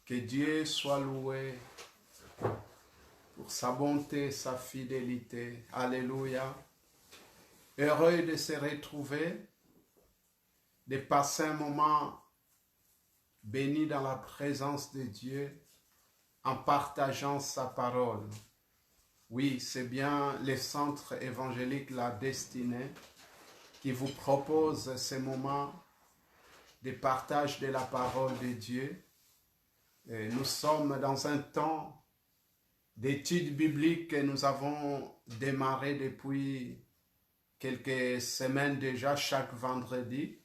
Que Dieu soit loué pour sa bonté, sa fidélité. Alléluia. Heureux de se retrouver, de passer un moment béni dans la présence de Dieu en partageant sa parole. Oui, c'est bien le centre évangélique La Destinée qui vous propose ce moment de partage de la parole de Dieu. Et nous sommes dans un temps d'études bibliques que nous avons démarré depuis quelques semaines déjà, chaque vendredi.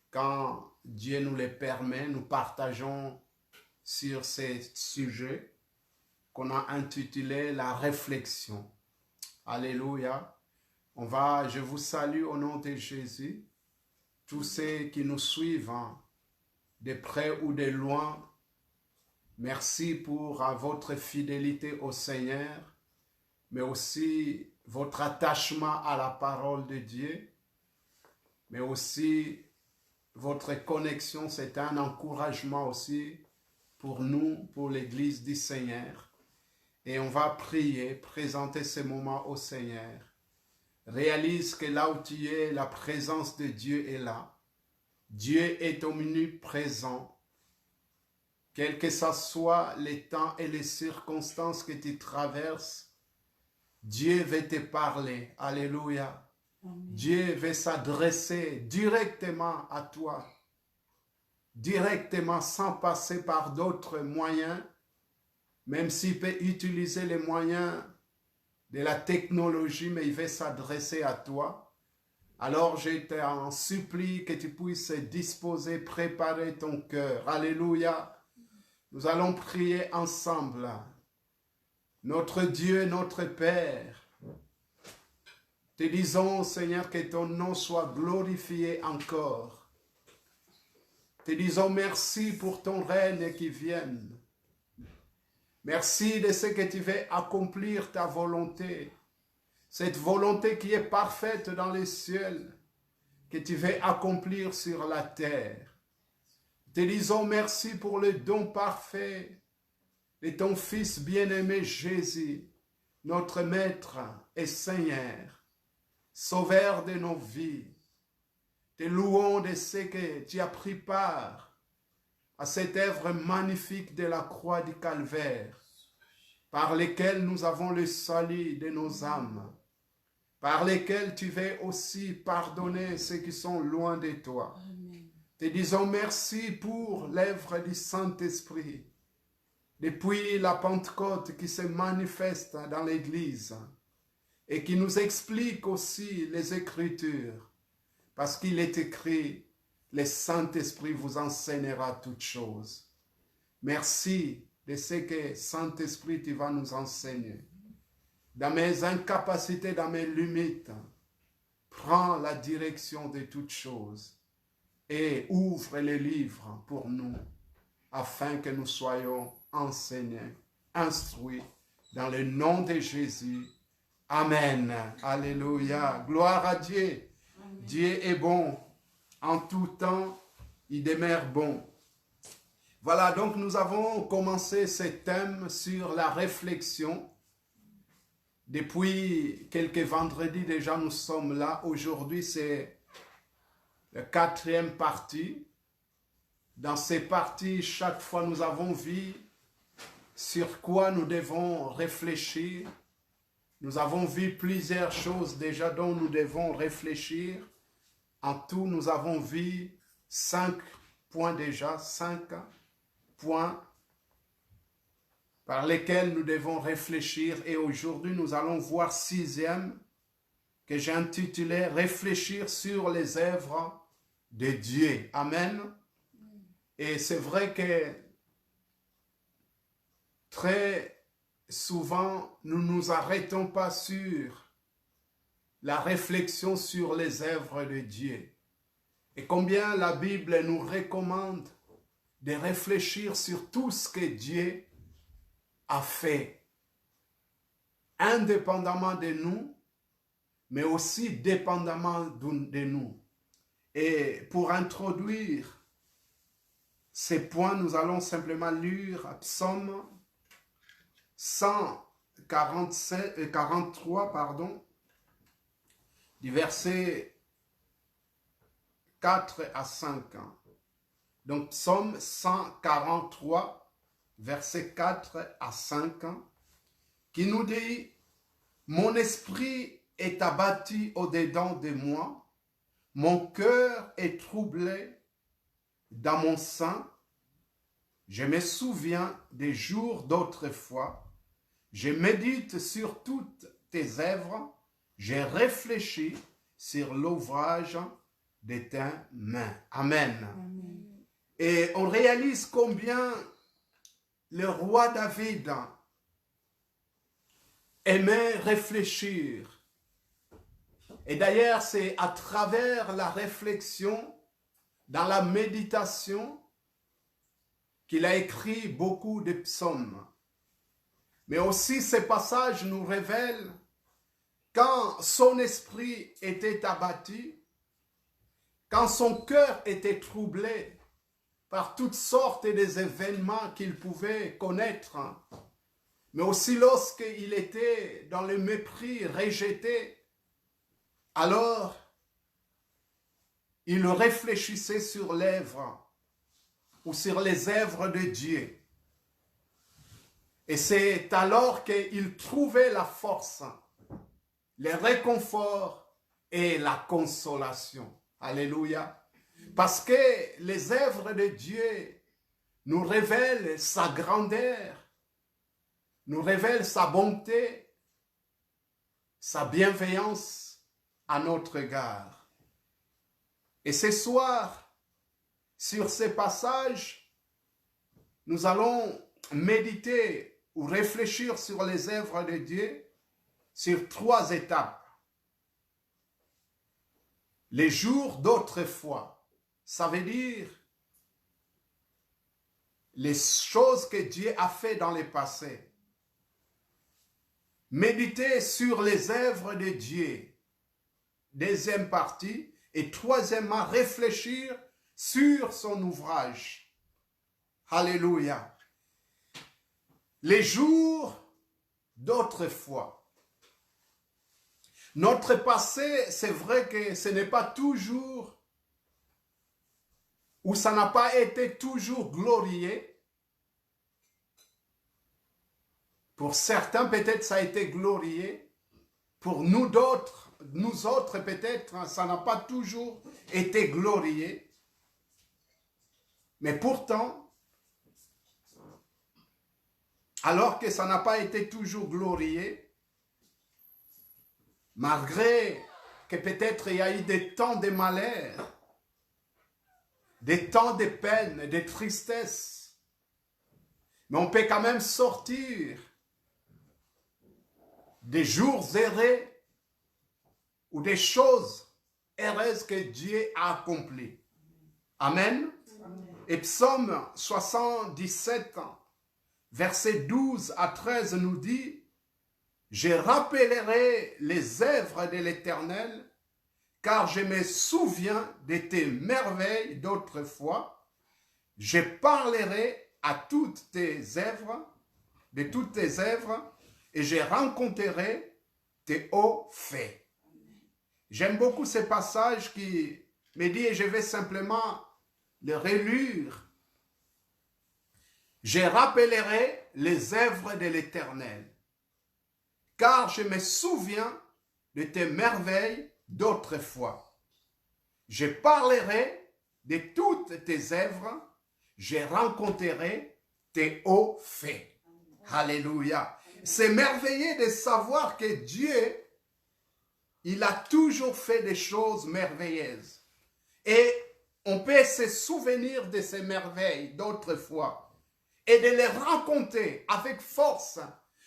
Quand Dieu nous le permet, nous partageons sur ces sujets qu'on a intitulé la réflexion. Alléluia. Je vous salue au nom de Jésus. Tous ceux qui nous suivent, de près ou de loin, merci pour votre fidélité au Seigneur, mais aussi votre attachement à la parole de Dieu, mais aussi votre connexion, c'est un encouragement aussi pour nous, pour l'Église du Seigneur. Et on va prier, présenter ce moment au Seigneur. Réalise que là où tu es, la présence de Dieu est là. Dieu est omniprésent. Quels que soient les temps et les circonstances que tu traverses, Dieu veut te parler. Alléluia. Amen. Dieu veut s'adresser directement à toi. Directement, sans passer par d'autres moyens, même s'il peut utiliser les moyens de la technologie, mais il veut s'adresser à toi. Alors je t'en supplie que tu puisses disposer, préparer ton cœur. Alléluia. Nous allons prier ensemble. Notre Dieu, notre Père, te disons, Seigneur, que ton nom soit glorifié encore. Te disons merci pour ton règne qui vient. Merci de ce que tu veux accomplir ta volonté. Cette volonté qui est parfaite dans les cieux, que tu veux accomplir sur la terre. Te disons merci pour le don parfait de ton Fils bien-aimé Jésus, notre Maître et Seigneur, Sauveur de nos vies. Te louons de ce que tu as pris part à cette œuvre magnifique de la croix du Calvaire, par lesquelles nous avons le salut de nos âmes, par lesquelles tu veux aussi pardonner ceux qui sont loin de toi. Amen. Te disons merci pour l'œuvre du Saint-Esprit, depuis la Pentecôte qui se manifeste dans l'Église et qui nous explique aussi les Écritures, parce qu'il est écrit, le Saint-Esprit vous enseignera toutes choses. Merci de ce que Saint-Esprit tu vas nous enseigner. Dans mes incapacités, dans mes limites, prends la direction de toutes choses et ouvre les livres pour nous, afin que nous soyons enseignés, instruits, dans le nom de Jésus. Amen. Alléluia. Gloire à Dieu. Amen. Dieu est bon. En tout temps, il demeure bon. Voilà, donc nous avons commencé ce thème sur la réflexion. Depuis quelques vendredis déjà, nous sommes là. Aujourd'hui, c'est la 4e partie. Dans ces parties, chaque fois, nous avons vu sur quoi nous devons réfléchir. Nous avons vu plusieurs choses déjà dont nous devons réfléchir. En tout, nous avons vu 5 points déjà, 5 points par lesquels nous devons réfléchir. Et aujourd'hui, nous allons voir 6e, que j'ai intitulé « Réfléchir sur les œuvres de Dieu ». Amen. Et c'est vrai que très souvent, nous ne nous arrêtons pas sur la réflexion sur les œuvres de Dieu. Et combien la Bible nous recommande de réfléchir sur tout ce que Dieu a fait, indépendamment de nous, mais aussi dépendamment de nous. Et pour introduire ces points, nous allons simplement lire Psaume 143, du verset 4 à 5. Donc, Psaume 143, verset 4 à 5, qui nous dit « Mon esprit est abattu au-dedans de moi, mon cœur est troublé dans mon sein. Je me souviens des jours d'autrefois. Je médite sur toutes tes œuvres. Je réfléchis sur l'ouvrage de tes mains. » Amen. Amen. Et on réalise combien le roi David aimait réfléchir. Et d'ailleurs, c'est à travers la réflexion, dans la méditation, qu'il a écrit beaucoup de psaumes. Mais aussi, ces passages nous révèlent quand son esprit était abattu, quand son cœur était troublé par toutes sortes d'événements qu'il pouvait connaître, mais aussi lorsqu'il était dans le mépris, rejeté, alors il réfléchissait sur l'œuvre ou sur les œuvres de Dieu. Et c'est alors qu'il trouvait la force, le réconfort et la consolation. Alléluia. Parce que les œuvres de Dieu nous révèlent sa grandeur, nous révèlent sa bonté, sa bienveillance à notre égard. Et ce soir, sur ces passages, nous allons méditer ou réfléchir sur les œuvres de Dieu sur 3 étapes. Les jours d'autrefois, ça veut dire les choses que Dieu a fait dans le passé. Méditer sur les œuvres de Dieu, 2e partie, et 3e, réfléchir sur son ouvrage. Alléluia. Les jours d'autrefois. Notre passé, c'est vrai que ce n'est pas toujours, ou ça n'a pas été toujours glorieux. Pour certains, peut-être ça a été glorieux. Pour nous autres, peut-être, ça n'a pas toujours été glorieux. Mais pourtant, alors que ça n'a pas été toujours glorieux, malgré que peut-être il y a eu des temps de malheur, des temps de peine, de tristesse, mais on peut quand même sortir des jours heureux ou des choses heureuses que Dieu a accomplies. Amen. Amen. Et Psaume 77, versets 12 à 13 nous dit « Je rappellerai les œuvres de l'Éternel, car je me souviens de tes merveilles d'autrefois. Je parlerai à toutes tes œuvres, de toutes tes œuvres, et je rencontrerai tes hauts faits. » J'aime beaucoup ce passage qui me dit, et je vais simplement le relire. « Je rappellerai les œuvres de l'Éternel, car je me souviens de tes merveilles d'autrefois. Je parlerai de toutes tes œuvres, je rencontrerai tes hauts faits. » Alléluia. C'est merveilleux de savoir que Dieu, il a toujours fait des choses merveilleuses. Et on peut se souvenir de ces merveilles d'autrefois et de les raconter avec force,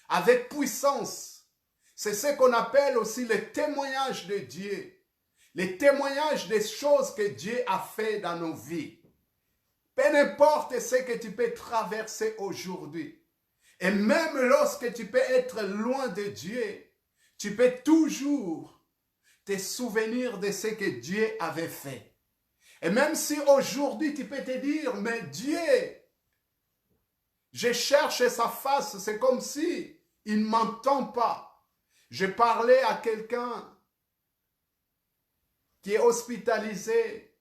avec puissance. C'est ce qu'on appelle aussi le témoignage de Dieu. Le témoignage des choses que Dieu a fait dans nos vies. Peu importe ce que tu peux traverser aujourd'hui. Et même lorsque tu peux être loin de Dieu, tu peux toujours te souvenir de ce que Dieu avait fait. Et même si aujourd'hui tu peux te dire, mais Dieu, je cherche sa face, c'est comme si il ne m'entend pas. Je parlais à quelqu'un qui est hospitalisé,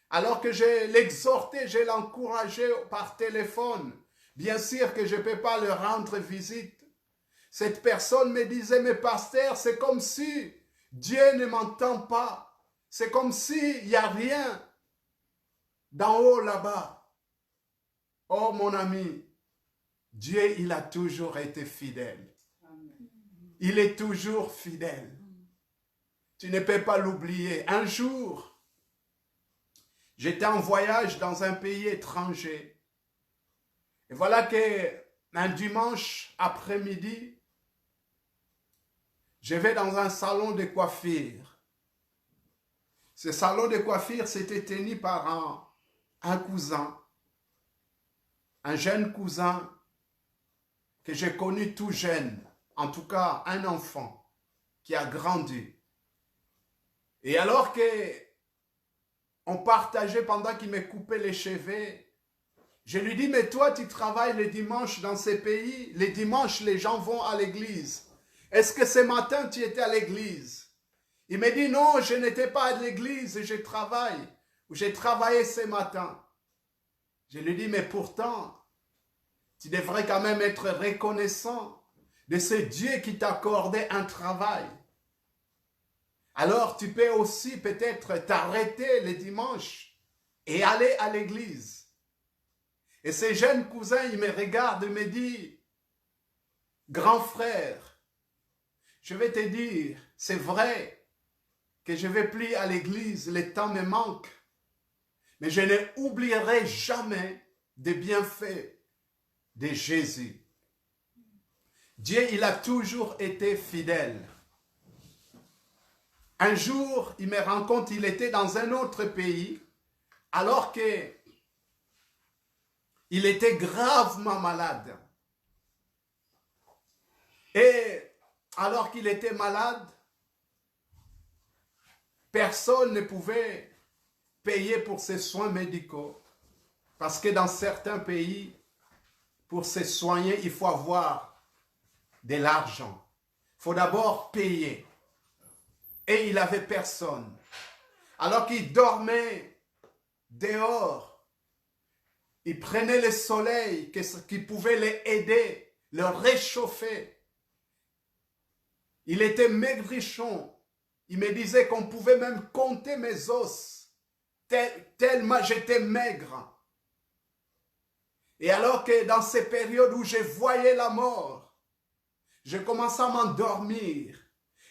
alors que je l'exhortais, je l'encourageais par téléphone. Bien sûr que je ne peux pas leur rendre visite. Cette personne me disait, mais pasteur, c'est comme si Dieu ne m'entend pas. C'est comme s'il n'y a rien d'en haut là-bas. Oh mon ami, Dieu, il a toujours été fidèle. Il est toujours fidèle. Tu ne peux pas l'oublier. Un jour, j'étais en voyage dans un pays étranger. Et voilà qu'un dimanche après-midi, je vais dans un salon de coiffure. Ce salon de coiffure s'était tenu par un cousin, un jeune cousin que j'ai connu tout jeune, en tout cas un enfant qui a grandi. Et alors qu'on partageait pendant qu'il me coupait les cheveux, je lui dis, mais toi tu travailles les dimanches dans ces pays, les dimanches les gens vont à l'église. Est-ce que ce matin tu étais à l'église? Il me dit, non, je n'étais pas à l'église, je travaille. Ou j'ai travaillé ce matin. Je lui dis, mais pourtant, tu devrais quand même être reconnaissant de ce Dieu qui t'a accordé un travail. Alors tu peux aussi peut-être t'arrêter le dimanche et aller à l'église. Et ce jeune cousin, il me regarde et me dit, grand frère, je vais te dire, c'est vrai que je ne vais plus à l'église, le temps me manque. Mais je n'oublierai jamais des bienfaits de Jésus. Dieu, il a toujours été fidèle. Un jour, il me rend compte, il était dans un autre pays, alors qu'il était gravement malade. Et alors qu'il était malade, personne ne pouvait payer pour ses soins médicaux. Parce que dans certains pays, pour se soigner, il faut avoir de l'argent. Il faut d'abord payer. Et il n'avait personne. Alors qu'il dormait dehors, il prenait le soleil qui pouvait l'aider, le réchauffer. Il était maigrichon. Il me disait qu'on pouvait même compter mes os, tellement j'étais maigre. Et alors que dans ces périodes où je voyais la mort, je commençais à m'endormir.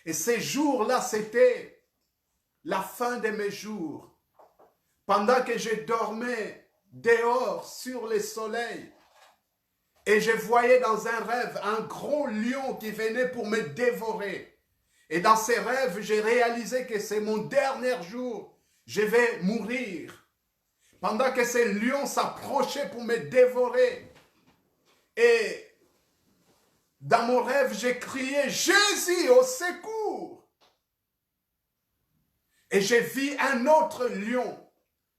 Et ces jours-là, c'était la fin de mes jours. Pendant que je dormais dehors sur le soleil, et je voyais dans un rêve un gros lion qui venait pour me dévorer. Et dans ces rêves, j'ai réalisé que c'est mon dernier jour. Je vais mourir. Pendant que ce lion s'approchait pour me dévorer. Et dans mon rêve, j'ai crié, Jésus, au secours. Et j'ai vu un autre lion,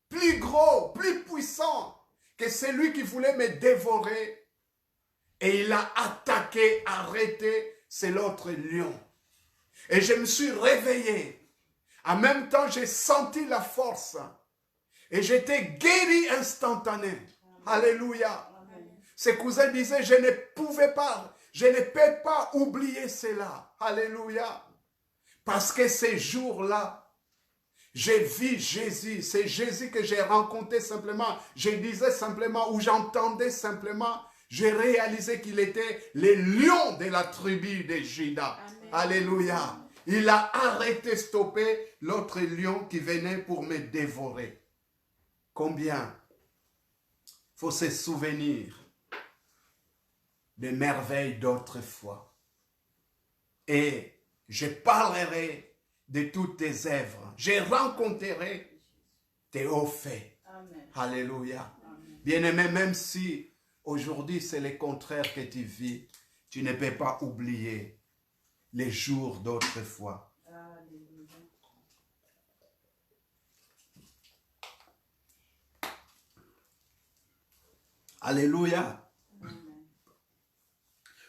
plus gros, plus puissant que celui qui voulait me dévorer. Et il a attaqué, arrêté, c'est l'autre lion. Et je me suis réveillé. En même temps, j'ai senti la force. Et j'étais guéri instantané. Alléluia. Ses cousins disaient, je ne peux pas oublier cela. Alléluia. Parce que ces jours-là, j'ai vu Jésus. C'est Jésus que j'ai rencontré simplement. Je disais simplement, ou j'entendais simplement. J'ai réalisé qu'il était le lion de la tribu de Juda. Alléluia. Il a arrêté, stoppé l'autre lion qui venait pour me dévorer. Combien il faut se souvenir des merveilles d'autrefois. Et je parlerai de toutes tes œuvres. Je rencontrerai tes hauts faits. Alléluia. Bien-aimé, même si aujourd'hui c'est le contraire que tu vis, tu ne peux pas oublier les jours d'autrefois. Alléluia.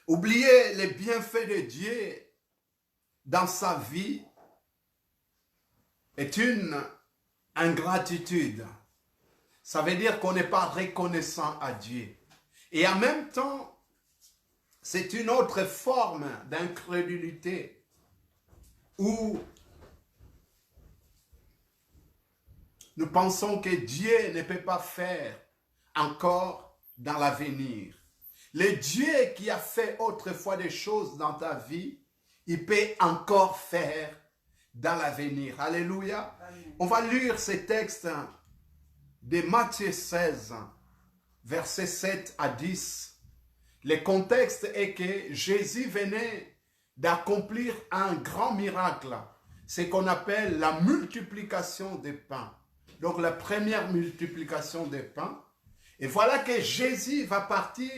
Oublier les bienfaits de Dieu dans sa vie est une ingratitude. Ça veut dire qu'on n'est pas reconnaissant à Dieu. Et en même temps, c'est une autre forme d'incrédulité où nous pensons que Dieu ne peut pas faire encore dans l'avenir. Le Dieu qui a fait autrefois des choses dans ta vie, il peut encore faire dans l'avenir. Alléluia. Amen. On va lire ces textes de Matthieu 16, versets 7 à 10. Le contexte est que Jésus venait d'accomplir un grand miracle, ce qu'on appelle la multiplication des pains. Donc la première multiplication des pains. Et voilà que Jésus va partir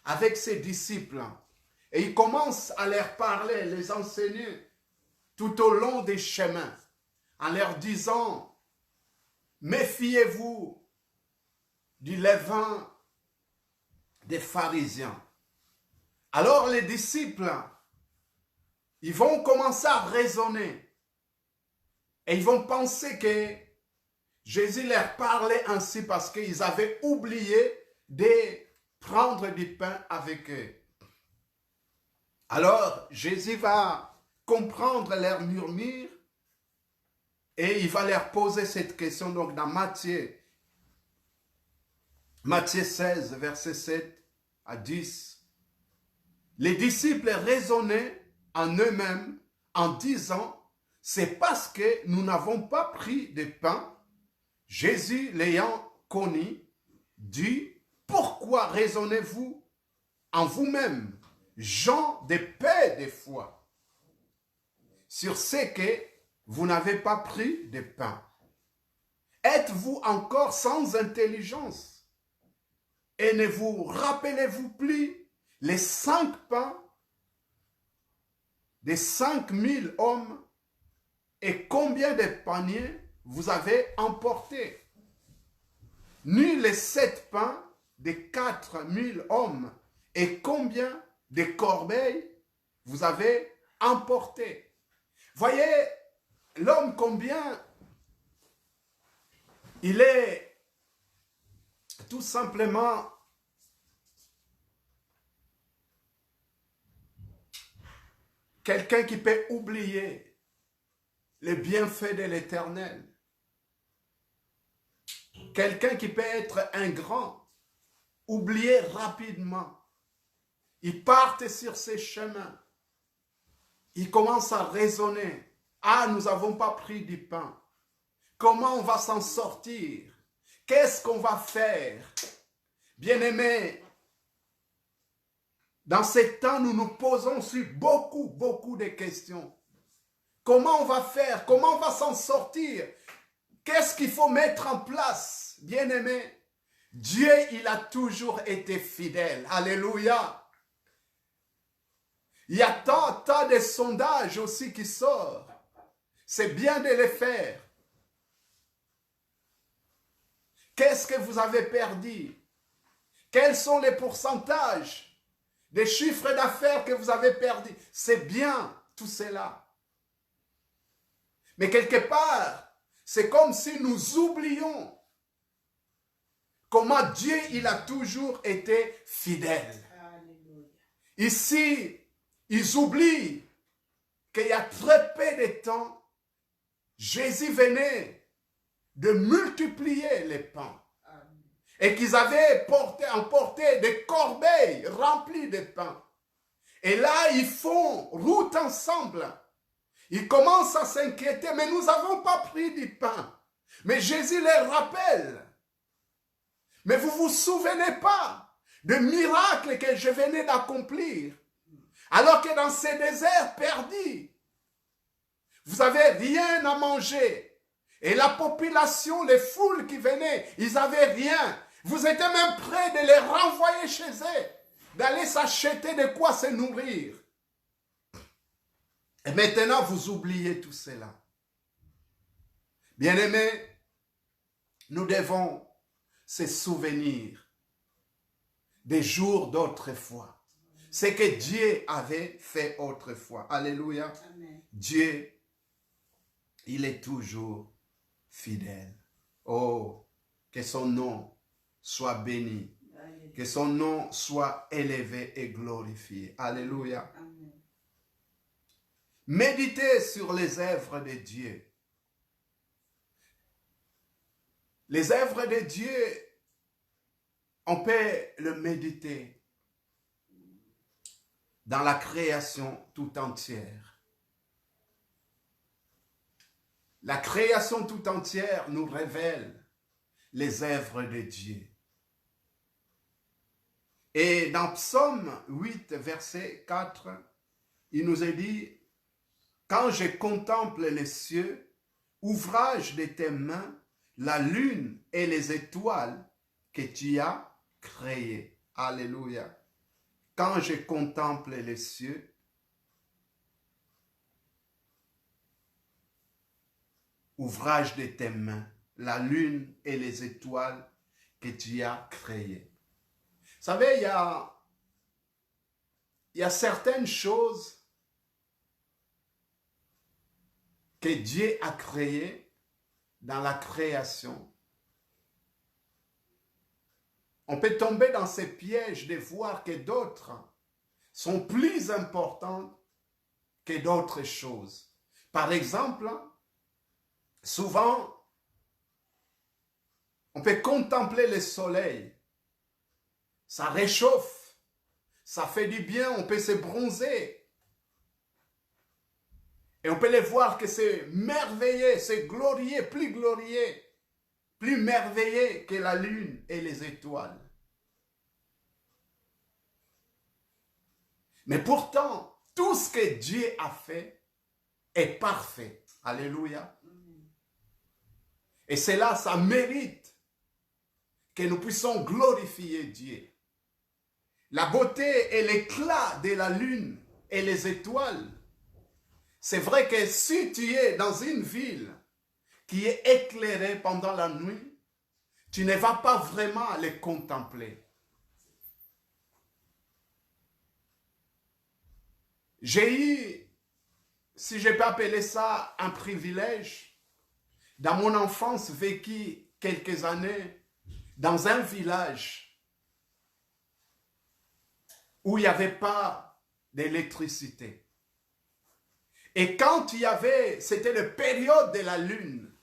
avec ses disciples. Et il commence à leur parler, les enseigner tout au long des chemins, en leur disant, méfiez-vous du levain des pharisiens. Alors les disciples, ils vont commencer à raisonner. Et ils vont penser que Jésus leur parlait ainsi parce qu'ils avaient oublié de prendre du pain avec eux. Alors Jésus va comprendre leur murmure et il va leur poser cette question. Donc dans Matthieu 16, verset 7 à 10. Les disciples raisonnaient en eux-mêmes en disant, c'est parce que nous n'avons pas pris de pain. Jésus, l'ayant connu, dit, pourquoi raisonnez-vous en vous-même, gens de paix de foi, sur ce que vous n'avez pas pris de pain? Êtes-vous encore sans intelligence? Et ne vous rappelez-vous plus les 5 pains des 5000 hommes et combien de paniers vous avez emportés? Ni les 7 pains des 4000 hommes et combien de corbeilles vous avez emportés? Voyez l'homme combien il est tout simplement quelqu'un qui peut oublier les bienfaits de l'Éternel. Quelqu'un qui peut être ingrat, oublier rapidement. Il part sur ses chemins. Il commence à raisonner. Ah, nous n'avons pas pris du pain. Comment on va s'en sortir? Qu'est-ce qu'on va faire? Bien-aimés, dans ces temps, nous nous posons sur beaucoup de questions. Comment on va faire? Comment on va s'en sortir? Qu'est-ce qu'il faut mettre en place? Bien-aimés, Dieu, il a toujours été fidèle. Alléluia. Il y a tant de sondages aussi qui sortent. C'est bien de les faire. Qu'est-ce que vous avez perdu? Quels sont les pourcentages des chiffres d'affaires que vous avez perdus? C'est bien tout cela. Mais quelque part, c'est comme si nous oublions comment Dieu, il a toujours été fidèle. Alléluia. Ici, ils oublient qu'il y a très peu de temps, Jésus venait de multiplier les pains. Et qu'ils avaient emporté des corbeilles remplies de pain. Et là, ils font route ensemble. Ils commencent à s'inquiéter, mais nous n'avons pas pris du pain. Mais Jésus les rappelle. Mais vous ne vous souvenez pas des miracles que je venais d'accomplir. Alors que dans ces déserts perdus, vous n'avez rien à manger. Et la population, les foules qui venaient, ils n'avaient rien. Vous étiez même prêts de les renvoyer chez eux, d'aller s'acheter de quoi se nourrir. Et maintenant, vous oubliez tout cela. Bien-aimés, nous devons se souvenir des jours d'autrefois. Ce que Dieu avait fait autrefois. Alléluia. Amen. Dieu, il est toujours fidèle. Oh, que son nom soit béni. Alléluia. Que son nom soit élevé et glorifié. Alléluia. Amen. Méditez sur les œuvres de Dieu. Les œuvres de Dieu, on peut le méditer dans la création tout entière. La création tout entière nous révèle les œuvres de Dieu. Et dans Psaume 8, verset 4, il nous est dit, « Quand je contemple les cieux, ouvrage de tes mains, la lune et les étoiles que tu as créées. » Alléluia. Quand je contemple les cieux, ouvrage de tes mains, la lune et les étoiles que tu as créées. Vous savez, il y a certaines choses que Dieu a créées dans la création. On peut tomber dans ces pièges de voir que d'autres sont plus importantes que d'autres choses. Par exemple, souvent, on peut contempler le soleil. Ça réchauffe, ça fait du bien, on peut se bronzer. Et on peut les voir que c'est merveilleux, c'est glorieux, plus merveilleux que la lune et les étoiles. Mais pourtant, tout ce que Dieu a fait est parfait. Alléluia. Et cela, ça mérite que nous puissions glorifier Dieu. La beauté et l'éclat de la lune et les étoiles, c'est vrai que si tu es dans une ville qui est éclairée pendant la nuit, tu ne vas pas vraiment les contempler. J'ai eu, si je peux appeler ça un privilège, dans mon enfance vécu quelques années dans un village où il n'y avait pas d'électricité. Et quand il y avait, c'était la période de la lune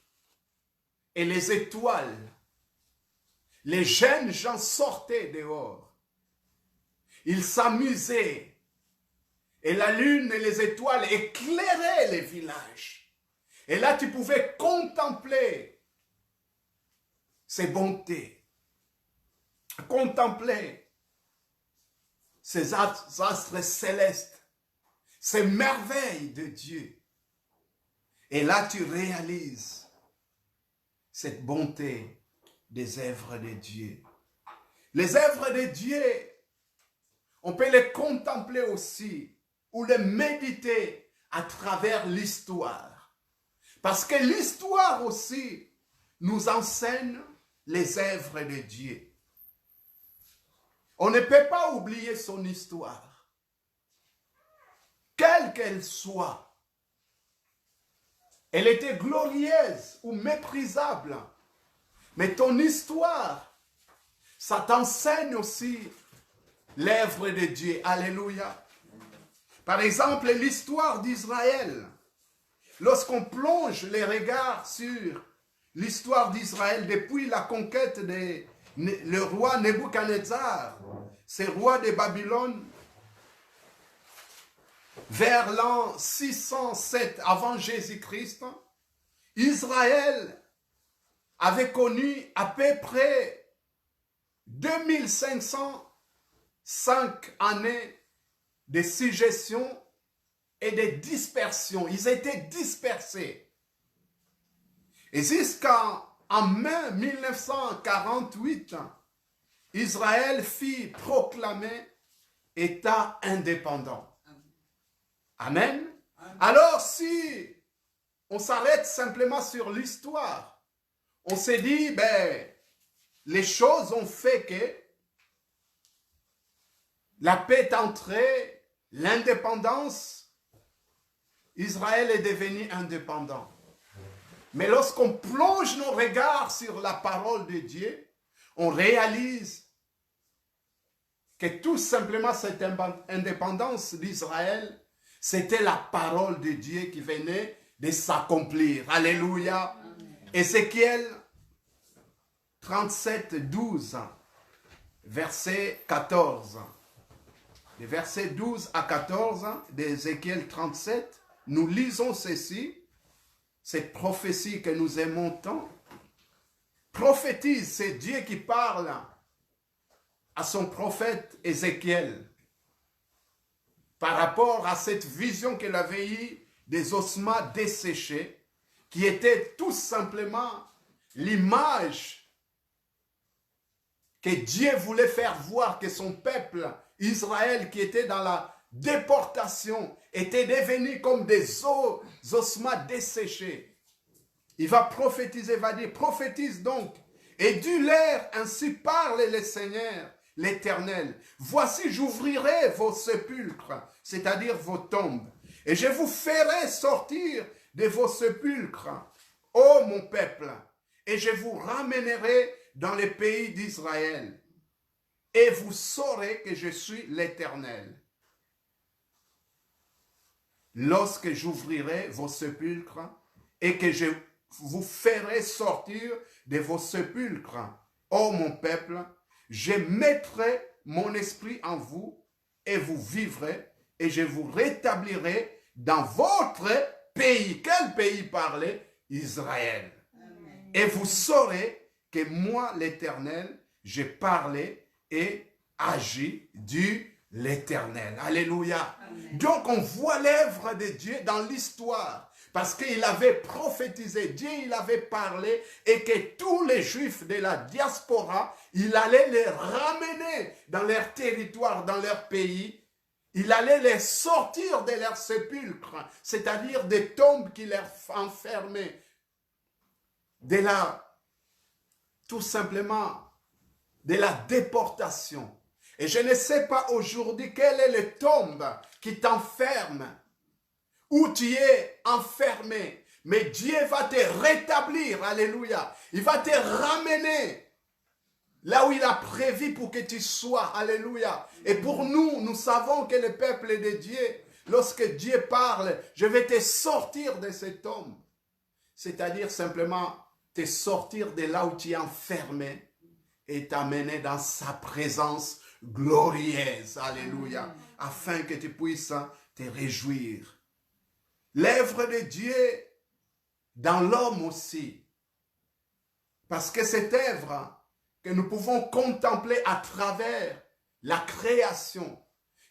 et les étoiles, les jeunes gens sortaient dehors. Ils s'amusaient. Et la lune et les étoiles éclairaient les villages. Et là, tu pouvais contempler ces bontés, contempler ces astres célestes, ces merveilles de Dieu. Et là, tu réalises cette bonté des œuvres de Dieu. Les œuvres de Dieu, on peut les contempler aussi ou les méditer à travers l'histoire. Parce que l'histoire aussi nous enseigne les œuvres de Dieu. On ne peut pas oublier son histoire. Quelle qu'elle soit. Elle était glorieuse ou méprisable. Mais ton histoire, ça t'enseigne aussi l'œuvre de Dieu. Alléluia. Par exemple, l'histoire d'Israël. Lorsqu'on plonge les regards sur l'histoire d'Israël depuis la conquête de le roi Nebuchadnezzar, ce roi de Babylone, vers l'an 607 avant Jésus-Christ, Israël avait connu à peu près 2505 années de suggestion et de dispersion. Ils étaient dispersés. Et jusqu'en mai 1948, Israël fit proclamer État indépendant. Amen. Amen. Alors si on s'arrête simplement sur l'histoire, on s'est dit, ben, les choses ont fait que La paix est entrée, l'indépendance, Israël est devenu indépendant. Mais lorsqu'on plonge nos regards sur la parole de Dieu, on réalise que tout simplement cette indépendance d'Israël, c'était la parole de Dieu qui venait de s'accomplir. Alléluia. Ézéchiel 37, 12, verset 14. Les versets 12 à 14 d'Ézéchiel 37, nous lisons ceci, cette prophétie que nous aimons tant. Prophétise, c'est Dieu qui parle à son prophète Ézéchiel par rapport à cette vision qu'il avait eue des ossements desséchés, qui était tout simplement l'image que Dieu voulait faire voir que son peuple Israël, qui était dans la déportation, était devenu comme des ossements desséchés. Il va prophétiser, va dire, prophétise donc, et du l'air, ainsi parle le Seigneur, l'Éternel. Voici, j'ouvrirai vos sépulcres, c'est-à-dire vos tombes, et je vous ferai sortir de vos sépulcres, ô mon peuple, et je vous ramènerai dans les pays d'Israël, et vous saurez que je suis l'Éternel. Lorsque j'ouvrirai vos sépulcres, et que je vous ferai sortir de vos sépulcres, ô mon peuple, je mettrai mon esprit en vous, et vous vivrez, et je vous rétablirai dans votre pays. Quel pays parlait? Israël. Amen. Et vous saurez que moi, l'Éternel, j'ai parlé et agi du l'Éternel. Alléluia. Amen. Donc on voit l'œuvre de Dieu dans l'histoire. Parce qu'il avait prophétisé, Dieu il avait parlé, et que tous les Juifs de la diaspora, il allait les ramener dans leur territoire, dans leur pays. Il allait les sortir de leurs sépulcres, c'est-à-dire des tombes qui les enfermaient. De la, tout simplement, de la déportation. Et je ne sais pas aujourd'hui quelle est le tombe qui t'enferme, où tu es enfermé. Mais Dieu va te rétablir, alléluia. Il va te ramener là où il a prévu pour que tu sois, alléluia. Et pour nous, nous savons que le peuple de Dieu, lorsque Dieu parle, je vais te sortir de cet homme. C'est-à-dire simplement te sortir de là où tu es enfermé et t'amener dans sa présence glorieuse, alléluia, afin que tu puisses te réjouir. L'œuvre de Dieu dans l'homme aussi, parce que cette œuvre que nous pouvons contempler à travers la création,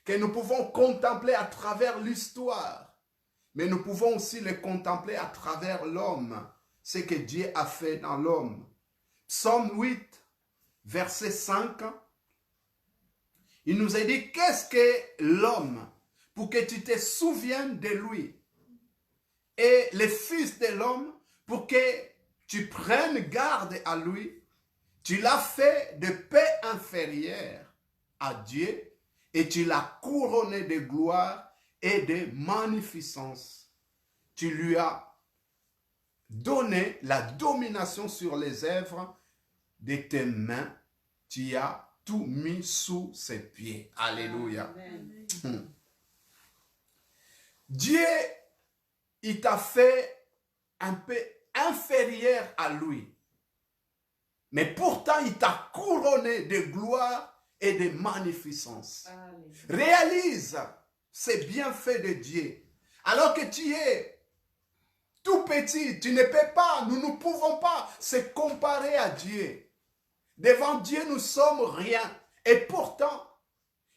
que nous pouvons contempler à travers l'histoire, mais nous pouvons aussi le contempler à travers l'homme, ce que Dieu a fait dans l'homme. Psaume 8, verset 5, il nous est dit, qu'est-ce que l'homme, pour que tu te souviennes de lui, et le Fils de l'homme, pour que tu prennes garde à lui, tu l'as fait de paix inférieure à Dieu, et tu l'as couronné de gloire et de magnificence. Tu lui as donné la domination sur les œuvres de tes mains. Tu as tout mis sous ses pieds. Alléluia. Dieu, il t'a fait un peu inférieur à lui. Mais pourtant, il t'a couronné de gloire et de magnificence. Réalise ces bienfaits de Dieu. Alors que tu es tout petit, tu ne peux pas, nous ne pouvons pas se comparer à Dieu. Devant Dieu, nous sommes rien. Et pourtant,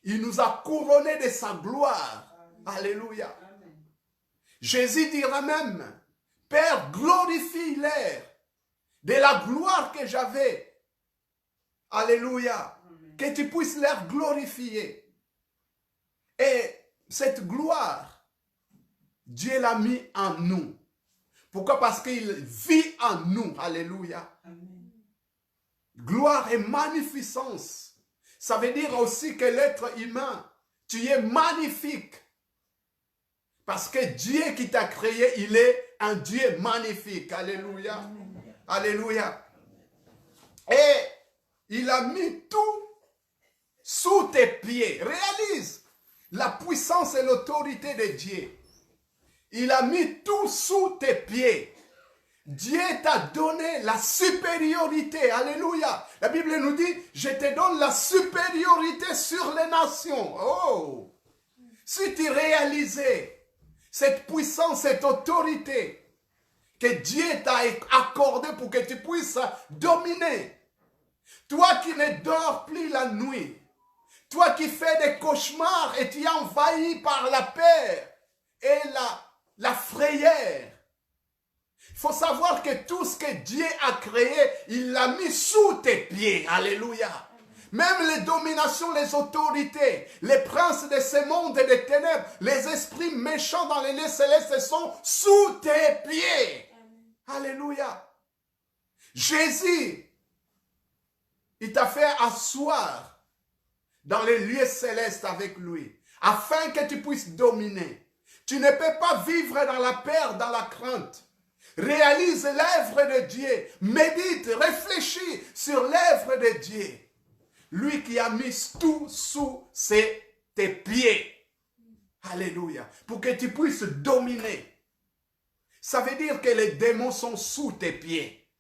il nous a couronnés de sa gloire. Alléluia. Jésus dira même, Père, glorifie-les de la gloire que j'avais. Alléluia. Que tu puisses leur glorifier. Et cette gloire, Dieu l'a mis en nous. Pourquoi? Parce qu'il vit en nous. Alléluia. Amen. Gloire et magnificence. Ça veut dire aussi que l'être humain, tu es magnifique. Parce que Dieu qui t'a créé, il est un Dieu magnifique. Alléluia. Alléluia. Et il a mis tout sous tes pieds. Réalise la puissance et l'autorité de Dieu. Il a mis tout sous tes pieds. Dieu t'a donné la supériorité. Alléluia. La Bible nous dit, je te donne la supériorité sur les nations. Oh! Si tu réalisais cette puissance, cette autorité que Dieu t'a accordée pour que tu puisses dominer. Toi qui ne dors plus la nuit, toi qui fais des cauchemars et tu es envahi par la peur et la frayeur. Il faut savoir que tout ce que Dieu a créé, il l'a mis sous tes pieds. Alléluia. Même les dominations, les autorités, les princes de ce monde et des ténèbres, les esprits méchants dans les lieux célestes sont sous tes pieds. Alléluia. Jésus, il t'a fait asseoir dans les lieux célestes avec lui, afin que tu puisses dominer. Tu ne peux pas vivre dans la peur, dans la crainte. Réalise l'œuvre de Dieu. Médite, réfléchis sur l'œuvre de Dieu. Lui qui a mis tout sous tes pieds. Alléluia. Pour que tu puisses dominer. Ça veut dire que les démons sont sous tes pieds.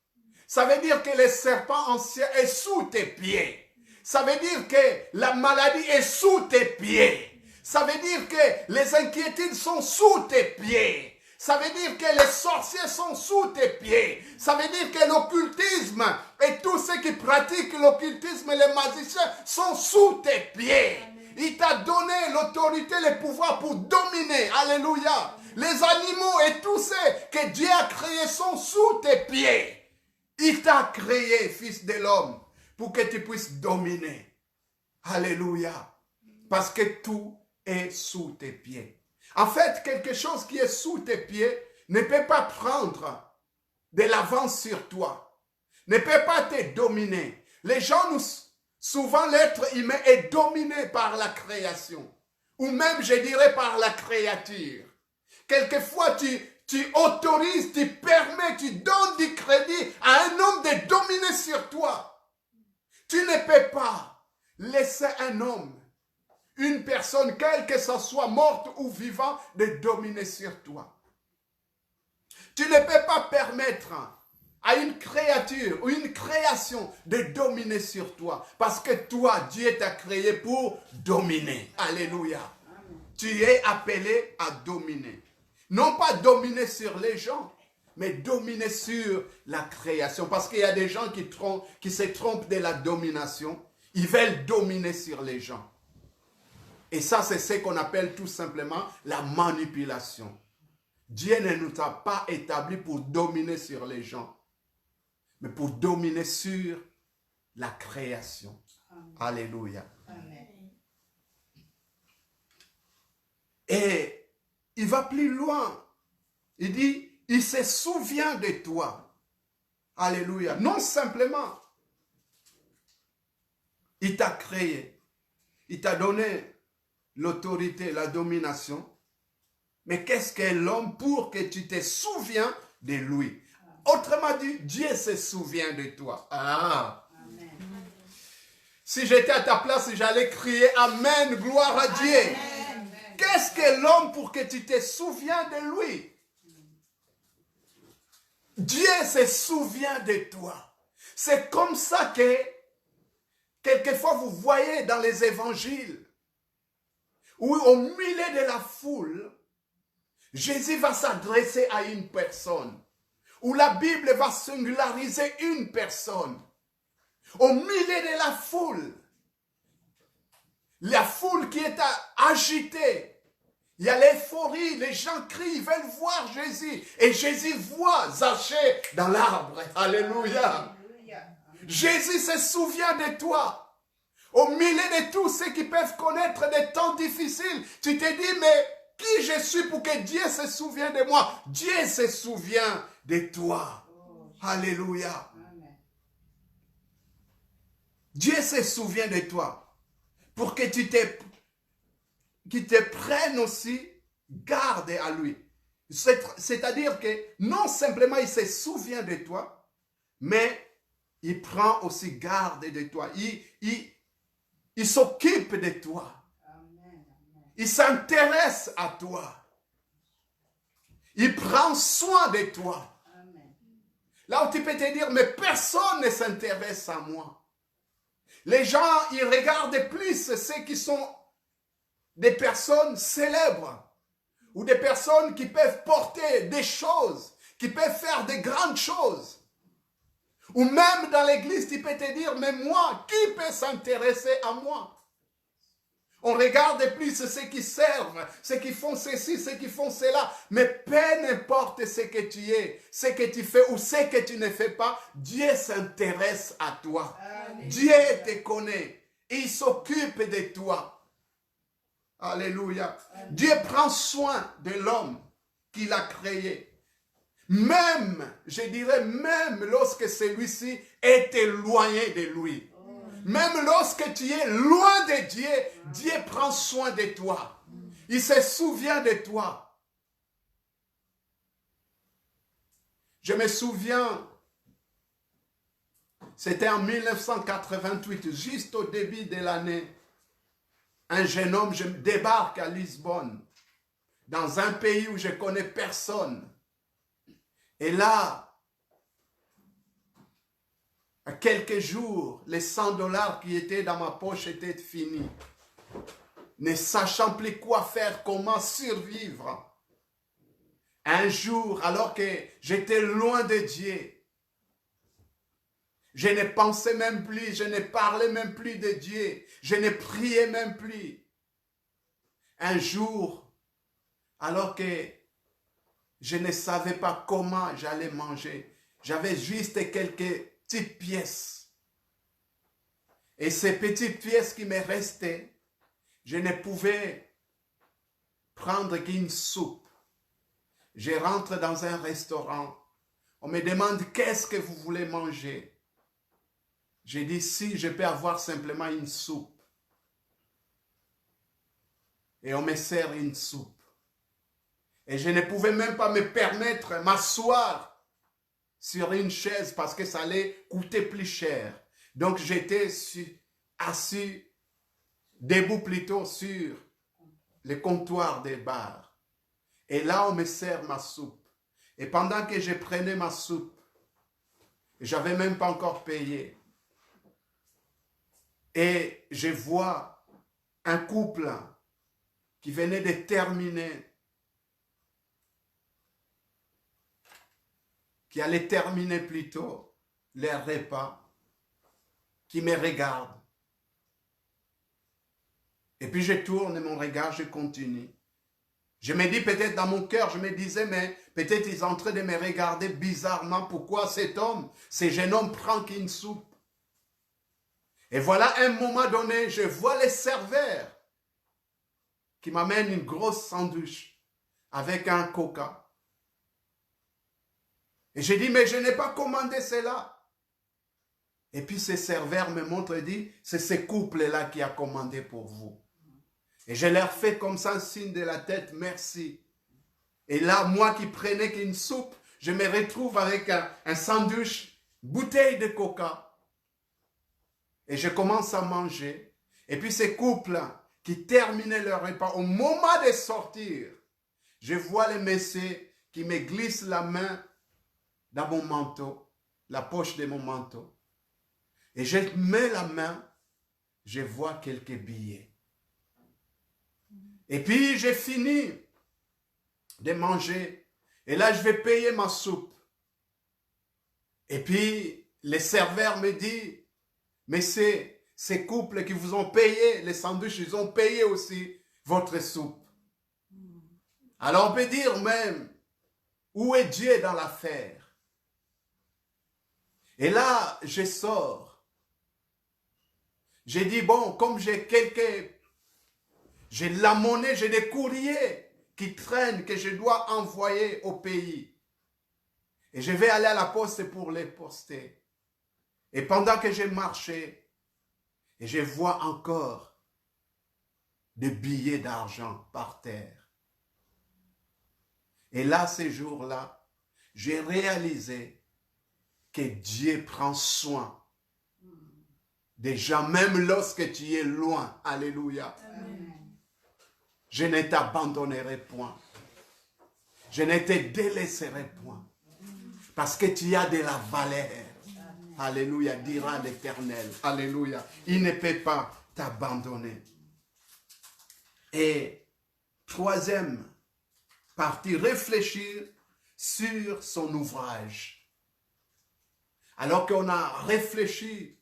Ça veut dire que les serpents anciens sont sous tes pieds. Ça veut dire que la maladie est sous tes pieds. Ça veut dire que les inquiétudes sont sous tes pieds. Ça veut dire que les sorciers sont sous tes pieds. Ça veut dire que l'occultisme et tous ceux qui pratiquent l'occultisme et les magiciens sont sous tes pieds. Amen. Il t'a donné l'autorité, le pouvoir pour dominer. Alléluia. Les animaux et tous ceux que Dieu a créés sont sous tes pieds. Il t'a créé, fils de l'homme, pour que tu puisses dominer. Alléluia. Parce que tout est sous tes pieds. En fait, quelque chose qui est sous tes pieds ne peut pas prendre de l'avance sur toi. Ne peut pas te dominer. Les gens, souvent l'être humain est dominé par la création. Ou même, je dirais, par la créature. Quelquefois, tu autorises, tu permets, tu donnes du crédit à un homme de dominer sur toi. Tu ne peux pas laisser un homme, une personne, quelle que ce soit, morte ou vivante, de dominer sur toi. Tu ne peux pas permettre à une créature ou une création de dominer sur toi. Parce que toi, Dieu t'a créé pour dominer. Alléluia. Tu es appelé à dominer. Non pas dominer sur les gens, mais dominer sur la création. Parce qu'il y a des gens qui se trompent de la domination. Ils veulent dominer sur les gens. Et ça, c'est ce qu'on appelle tout simplement la manipulation. Dieu ne nous a pas établis pour dominer sur les gens, mais pour dominer sur la création. Amen. Alléluia. Amen. Et il va plus loin. Il dit, il se souvient de toi. Alléluia. Non simplement, il t'a créé. Il t'a donné l'autorité, la domination. Mais qu'est-ce qu'est l'homme pour que tu te souviens de lui? Autrement dit, Dieu se souvient de toi. Ah. Amen. Si j'étais à ta place, j'allais crier Amen, gloire à Dieu. Amen. Qu'est-ce que l'homme pour que tu te souviens de lui? Dieu se souvient de toi. C'est comme ça que quelquefois vous voyez dans les évangiles, où au milieu de la foule, Jésus va s'adresser à une personne. Où la Bible va singulariser une personne. Au milieu de la foule qui est agitée. Il y a l'euphorie, les gens crient, ils veulent voir Jésus. Et Jésus voit Zachée dans l'arbre. Alléluia. Jésus se souvient de toi. Au milieu de tous ceux qui peuvent connaître des temps difficiles, tu te dis, mais qui je suis pour que Dieu se souvienne de moi? Dieu se souvient de toi. Alléluia. Dieu se souvient de toi. pour que qu'il te prenne aussi garde à lui. C'est-à-dire que non simplement il se souvient de toi, mais il prend aussi garde de toi. Il s'occupe de toi. Il s'intéresse à toi. Il prend soin de toi. Là où tu peux te dire, mais personne ne s'intéresse à moi. Les gens, ils regardent plus ceux qui sont des personnes célèbres ou des personnes qui peuvent porter des choses, qui peuvent faire de grandes choses. Ou même dans l'église, tu peux te dire, mais moi, qui peut s'intéresser à moi? On regarde plus ceux qui servent, ceux qui font ceci, ceux qui font cela. Mais peu importe ce que tu es, ce que tu fais ou ce que tu ne fais pas, Dieu s'intéresse à toi. Alléluia. Dieu te connaît et il s'occupe de toi. Alléluia. Alléluia. Dieu prend soin de l'homme qu'il a créé. Même, je dirais même lorsque celui-ci est éloigné de lui. Même lorsque tu es loin de Dieu, Dieu prend soin de toi. Il se souvient de toi. Je me souviens, c'était en 1988, juste au début de l'année, un jeune homme débarque à Lisbonne, dans un pays où je ne connais personne. Et là, à quelques jours, les 100 $ qui étaient dans ma poche étaient finis. Ne sachant plus quoi faire, comment survivre. Un jour, alors que j'étais loin de Dieu, je ne pensais même plus, je ne parlais même plus de Dieu, je ne priais même plus. Un jour, alors que je ne savais pas comment j'allais manger, j'avais juste quelques petites pièces. Et ces petites pièces qui me restaient, je ne pouvais prendre qu'une soupe. Je rentre dans un restaurant. On me demande qu'est-ce que vous voulez manger. J'ai dit si je peux avoir simplement une soupe. Et on me sert une soupe. Et je ne pouvais même pas me permettre de m'asseoir sur une chaise parce que ça allait coûter plus cher. Donc j'étais assis, debout plutôt sur le comptoir des bars. Et là on me sert ma soupe. Et pendant que je prenais ma soupe, j'avais même pas encore payé. Et je vois un couple qui venait de terminer, qui allait terminer plutôt leur repas, qui me regarde. Et puis je tourne mon regard, je continue. Je me dis peut-être dans mon cœur, je me disais, mais peut-être ils sont en train de me regarder bizarrement. Pourquoi cet homme, ce jeune homme prend qu'une soupe? Et voilà, à un moment donné, je vois les serveurs qui m'amènent une grosse sandwich avec un coca. Et j'ai dit, mais je n'ai pas commandé cela. Et puis ce serveur me montre et dit, c'est ce couple-là qui a commandé pour vous. Et je leur fais comme ça un signe de la tête, merci. Et là, moi qui prenais qu'une soupe, je me retrouve avec un sandwich, bouteille de coca. Et je commence à manger. Et puis ces couples qui terminaient leur repas, au moment de sortir, je vois le messieurs qui me glissent la main dans mon manteau, la poche de mon manteau. Et je mets la main, je vois quelques billets. Et puis j'ai fini de manger. Et là, je vais payer ma soupe. Et puis, le serveur me dit, mais c'est ces couples qui vous ont payé les sandwichs, ils ont payé aussi votre soupe. Alors on peut dire même, où est Dieu dans l'affaire? Et là, je sors. J'ai dit, bon, comme j'ai la monnaie, j'ai des courriers qui traînent, que je dois envoyer au pays. Et je vais aller à la poste pour les poster. Et pendant que j'ai marché, et je vois encore de billets d'argent par terre. Et là, ces jours-là, j'ai réalisé que Dieu prend soin des gens, même lorsque tu es loin. Alléluia. Amen. Je ne t'abandonnerai point. Je ne te délaisserai point. Parce que tu as de la valeur. Alléluia, dira l'Éternel. Alléluia. Il ne peut pas t'abandonner. Et troisième partie, réfléchir sur son ouvrage. Alors qu'on a réfléchi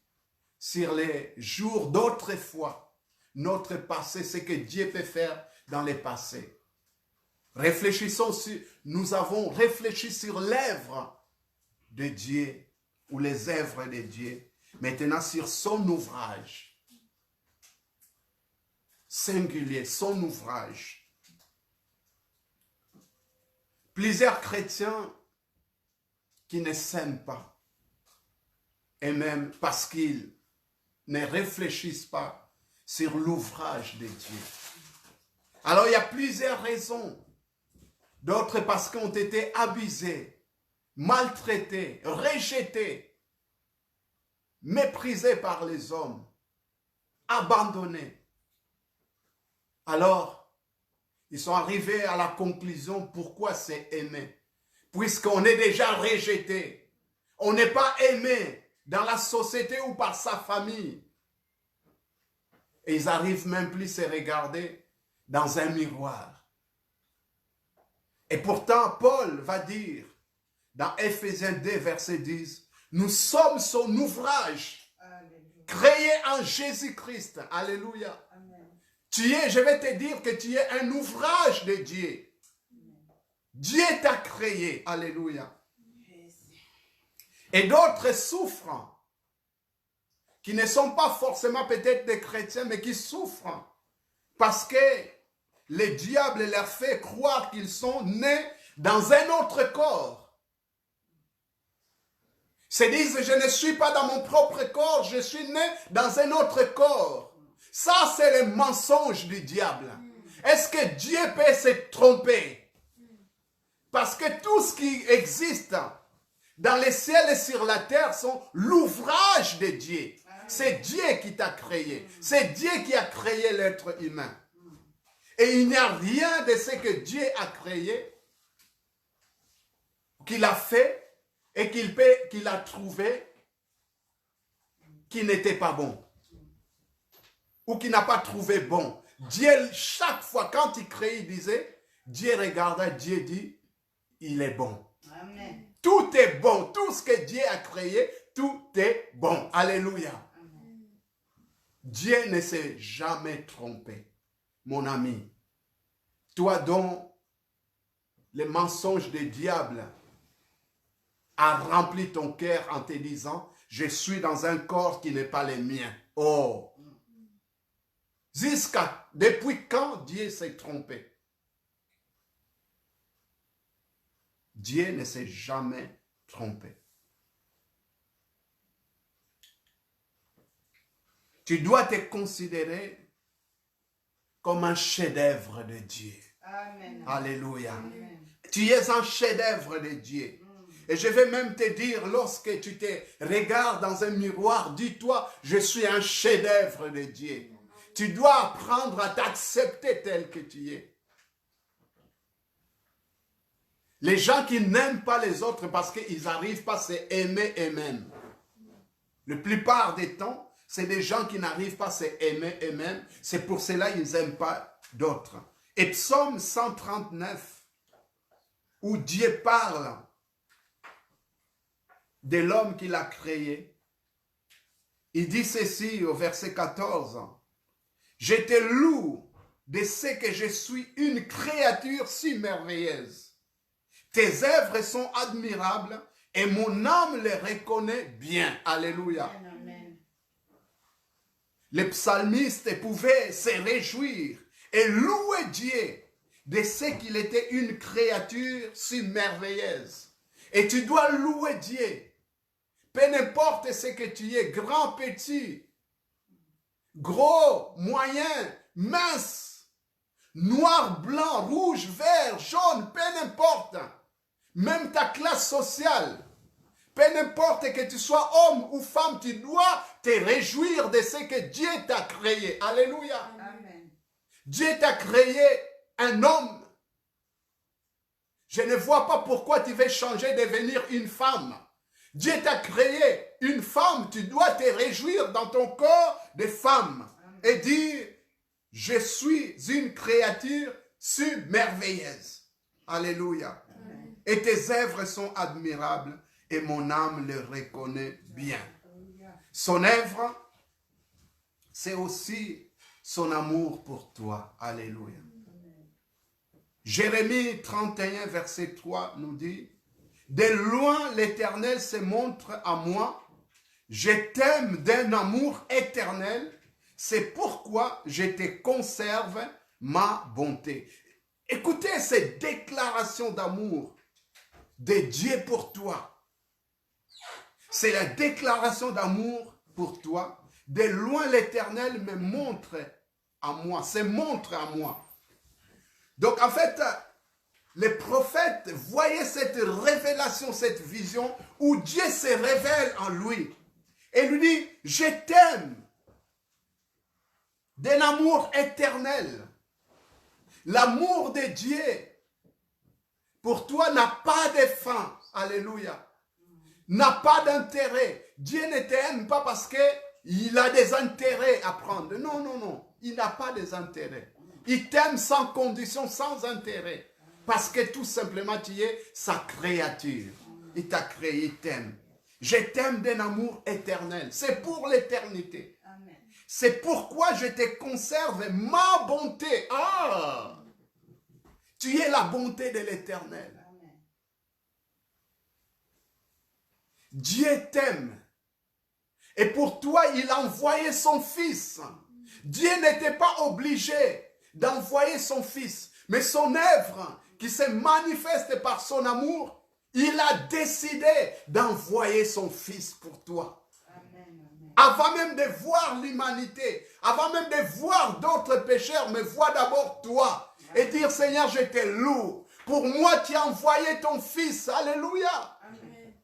sur les jours d'autrefois, notre passé, ce que Dieu peut faire dans le passé. Réfléchissons sur, nous avons réfléchi sur l'œuvre de Dieu, ou les œuvres de Dieu, maintenant sur son ouvrage. Singulier, son ouvrage. Plusieurs chrétiens qui ne s'aiment pas, et même parce qu'ils ne réfléchissent pas sur l'ouvrage de Dieu. Alors il y a plusieurs raisons. D'autres parce qu'ils ont été abusés, maltraités, rejetés, méprisés par les hommes, abandonnés. Alors, ils sont arrivés à la conclusion pourquoi c'est aimé. Puisqu'on est déjà rejeté. On n'est pas aimé dans la société ou par sa famille. Et ils arrivent même plus à se regarder dans un miroir. Et pourtant, Paul va dire dans Ephésiens 2, verset 10, nous sommes son ouvrage, créé en Jésus-Christ. Alléluia. Tu es, je vais te dire que tu es un ouvrage de Dieu. Dieu t'a créé. Alléluia. Et d'autres souffrent, qui ne sont pas forcément peut-être des chrétiens, mais qui souffrent parce que le diable leur fait croire qu'ils sont nés dans un autre corps. Ils se disent, je ne suis pas dans mon propre corps, je suis né dans un autre corps. Ça, c'est le mensonge du diable. Est-ce que Dieu peut se tromper? Parce que tout ce qui existe dans les ciels et sur la terre sont l'ouvrage de Dieu. C'est Dieu qui t'a créé. C'est Dieu qui a créé l'être humain. Et il n'y a rien de ce que Dieu a créé, qu'il a fait et qu'il a trouvé qui n'était pas bon. Ou qui n'a pas trouvé bon. Dieu, chaque fois, quand il crée, il disait, Dieu regarda, Dieu dit, il est bon. Amen. Tout est bon. Tout ce que Dieu a créé, tout est bon. Alléluia. Amen. Dieu ne s'est jamais trompé. Mon ami, toi dont le mensonge du diable a rempli ton cœur en te disant, je suis dans un corps qui n'est pas le mien. Oh! Depuis quand Dieu s'est trompé? Dieu ne s'est jamais trompé. Tu dois te considérer comme un chef-d'œuvre de Dieu. Amen. Alléluia. Amen. Tu es un chef-d'œuvre de Dieu. Et je vais même te dire, lorsque tu te regardes dans un miroir, dis-toi, je suis un chef-d'œuvre de Dieu. Tu dois apprendre à t'accepter tel que tu es. Les gens qui n'aiment pas les autres parce qu'ils n'arrivent pas à s'aimer eux-mêmes. La plupart des temps, c'est des gens qui n'arrivent pas à s'aimer eux-mêmes. C'est pour cela qu'ils n'aiment pas d'autres. Et Psaume 139, où Dieu parle de l'homme qu'il a créé, il dit ceci au verset 14. Je te loue de ce que je suis une créature si merveilleuse. Tes œuvres sont admirables et mon âme les reconnaît bien. Alléluia. Amen. Les psalmistes pouvaient se réjouir et louer Dieu de ce qu'il était une créature si merveilleuse. Et tu dois louer Dieu. Peu importe ce que tu es, grand, petit, gros, moyen, mince, noir, blanc, rouge, vert, jaune, peu n'importe. Même ta classe sociale, peu n'importe que tu sois homme ou femme, tu dois te réjouir de ce que Dieu t'a créé. Alléluia. Amen. Dieu t'a créé un homme. Je ne vois pas pourquoi tu veux changer, devenir une femme. Dieu t'a créé une femme, tu dois te réjouir dans ton corps de femme et dire, je suis une créature merveilleuse. Alléluia. Amen. Et tes œuvres sont admirables et mon âme le reconnaît bien. Son œuvre, c'est aussi son amour pour toi. Alléluia. Jérémie 31, verset 3 nous dit, « De loin l'Éternel se montre à moi, je t'aime d'un amour éternel, c'est pourquoi je te conserve ma bonté. » Écoutez cette déclaration d'amour de Dieu pour toi. C'est la déclaration d'amour pour toi. De loin l'Éternel me montre à moi, se montre à moi. Donc en fait, les prophètes voyaient cette révélation, cette vision où Dieu se révèle en lui. Et lui dit, je t'aime d'un amour éternel. L'amour de Dieu pour toi n'a pas de fin. Alléluia. N'a pas d'intérêt. Dieu ne t'aime pas parce qu'il a des intérêts à prendre. Non, non, non. Il n'a pas des intérêts. Il t'aime sans condition, sans intérêt. Parce que tout simplement, tu es sa créature. Il t'a créé, il t'aime. Je t'aime d'un amour éternel. C'est pour l'éternité. C'est pourquoi je te conserve ma bonté. Ah! Tu es la bonté de l'Éternel. Dieu t'aime. Et pour toi, il a envoyé son Fils. Dieu n'était pas obligé d'envoyer son Fils. Mais son œuvre qui se manifeste par son amour, il a décidé d'envoyer son Fils pour toi. Avant même de voir l'humanité, avant même de voir d'autres pécheurs, mais vois d'abord toi. Et dire, Seigneur, je te loue. Pour moi, tu as envoyé ton Fils. Alléluia. Amen.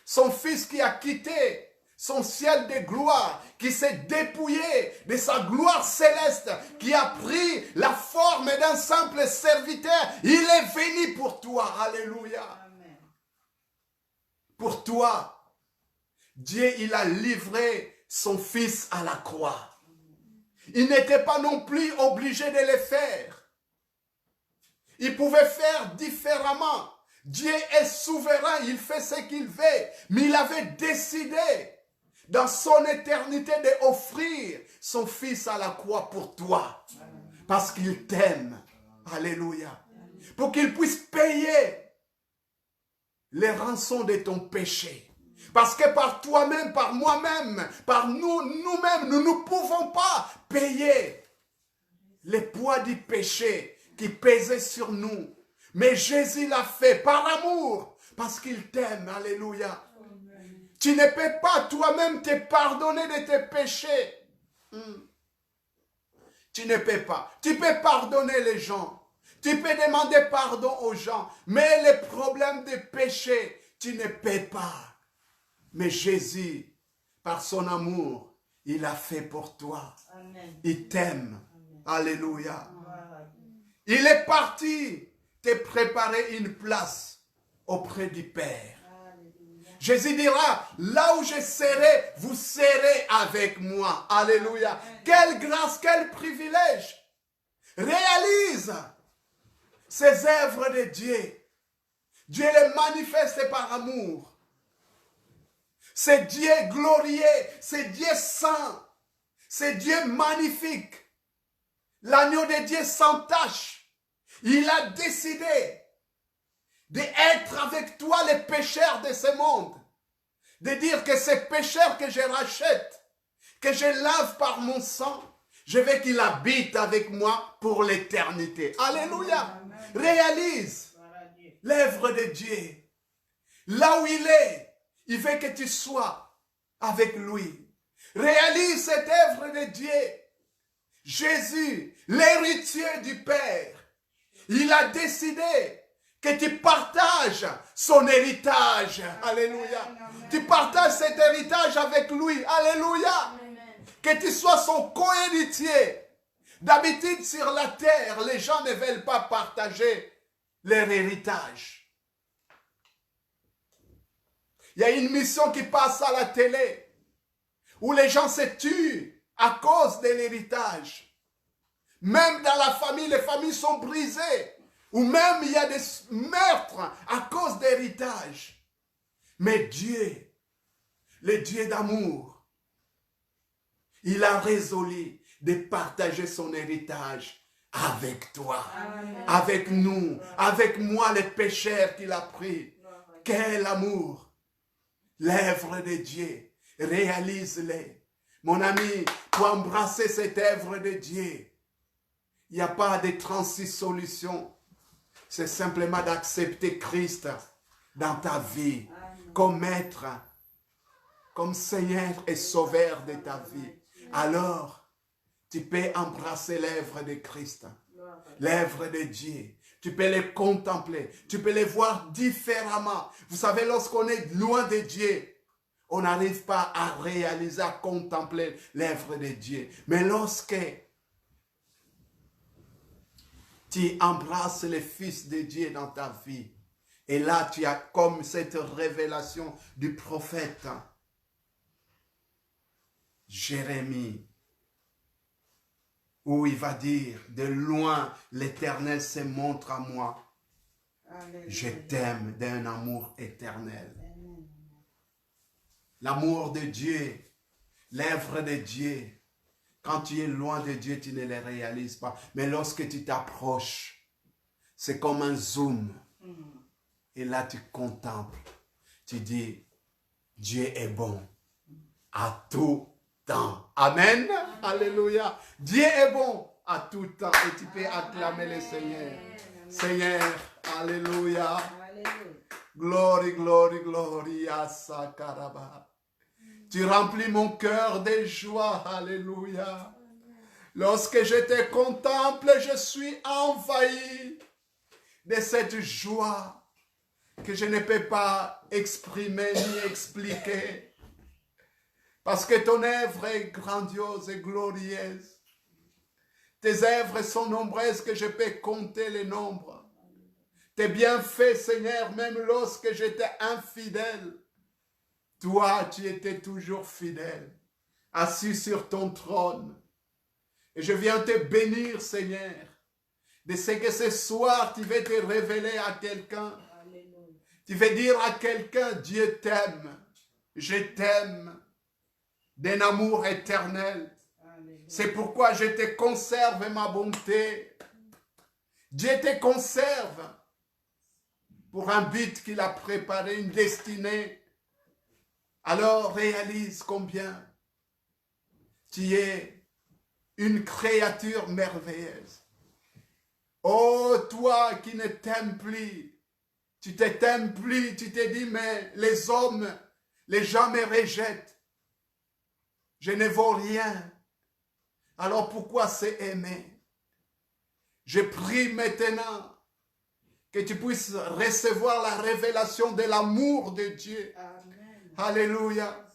Son Fils qui a quitté son ciel de gloire, qui s'est dépouillé de sa gloire céleste, qui a pris la forme d'un simple serviteur. Il est venu pour toi. Alléluia. Amen. Pour toi. Dieu, il a livré son Fils à la croix. Il n'était pas non plus obligé de le faire. Il pouvait faire différemment. Dieu est souverain, il fait ce qu'il veut. Mais il avait décidé, dans son éternité, d'offrir son Fils à la croix pour toi. Parce qu'il t'aime. Alléluia. Pour qu'il puisse payer les rançons de ton péché. Parce que par toi-même, par moi-même, par nous-mêmes, nous ne pouvons pas payer les poids du péché qui pesait sur nous. Mais Jésus l'a fait par amour, parce qu'il t'aime. Alléluia. Amen. Tu ne peux pas toi-même te pardonner de tes péchés. Tu ne peux pas. Tu peux pardonner les gens. Tu peux demander pardon aux gens. Mais les problèmes de péché, tu ne peux pas. Mais Jésus, par son amour, il a fait pour toi. Amen. Il t'aime. Alléluia. Amen. Il est parti te préparer une place auprès du Père. Alléluia. Jésus dira, là où je serai, vous serez avec moi. Alléluia. Amen. Quelle grâce, quel privilège. Réalise ces œuvres de Dieu. Dieu les manifeste par amour. C'est Dieu glorieux, c'est Dieu saint, c'est Dieu magnifique. L'agneau de Dieu sans tache. Il a décidé d'être avec toi les pécheurs de ce monde. De dire que ces pécheurs que je rachète, que je lave par mon sang, je veux qu'il habite avec moi pour l'éternité. Alléluia. Amen. Réalise l'œuvre de Dieu. Là où il est, il veut que tu sois avec lui. Réalise cette œuvre de Dieu. Jésus, l'héritier du Père, il a décidé que tu partages son héritage. Alléluia. Tu partages cet héritage avec lui. Alléluia. Que tu sois son co-héritier. D'habitude, sur la terre, les gens ne veulent pas partager leur héritage. Il y a une mission qui passe à la télé où les gens se tuent à cause de l'héritage. Même dans la famille, les familles sont brisées. Ou même il y a des meurtres à cause d'héritage. Mais Dieu, le Dieu d'amour, il a résolu de partager son héritage avec toi, avec nous, avec moi les pécheurs qu'il a pris. Quel amour! L'œuvre de Dieu, réalise-les. Mon ami, pour embrasser cette œuvre de Dieu, il n'y a pas de 36 solutions. C'est simplement d'accepter Christ dans ta vie comme maître, comme Seigneur et Sauveur de ta vie. Alors, tu peux embrasser l'œuvre de Christ, l'œuvre de Dieu. Tu peux les contempler, tu peux les voir différemment. Vous savez, lorsqu'on est loin de Dieu, on n'arrive pas à réaliser, à contempler l'œuvre de Dieu. Mais lorsque tu embrasses le Fils de Dieu dans ta vie, et là tu as comme cette révélation du prophète Jérémie, où il va dire, de loin l'Éternel se montre à moi. Alléluia. Je t'aime d'un amour éternel. L'amour de Dieu, l'œuvre de Dieu, quand tu es loin de Dieu, tu ne les réalises pas. Mais lorsque tu t'approches, c'est comme un zoom. Et là, tu contemples. Tu dis, Dieu est bon à tout temps. Amen. Alléluia. Dieu est bon à tout temps. Et tu peux acclamer le Seigneur. Seigneur, alléluia. Glory, glory, gloria, sakaraba. Tu remplis mon cœur de joie. Alléluia. Lorsque je te contemple, je suis envahi de cette joie que je ne peux pas exprimer ni expliquer. Parce que ton œuvre est grandiose et glorieuse. Tes œuvres sont nombreuses que je peux compter les nombres. Tes bienfaits, Seigneur, même lorsque j'étais infidèle, toi, tu étais toujours fidèle, assis sur ton trône. Et je viens te bénir, Seigneur, de ce que ce soir, tu veux te révéler à quelqu'un. Tu veux dire à quelqu'un, Dieu t'aime, je t'aime, d'un amour éternel. C'est pourquoi je te conserve ma bonté. Dieu te conserve pour un but qu'il a préparé, une destinée. Alors réalise combien tu es une créature merveilleuse. Oh, toi qui ne t'aimes plus, tu ne t'aimes plus, tu te dis, mais les hommes, les gens me rejettent. Je ne vaux rien. Alors pourquoi c'est aimer? Je prie maintenant que tu puisses recevoir la révélation de l'amour de Dieu. Amen. Alléluia.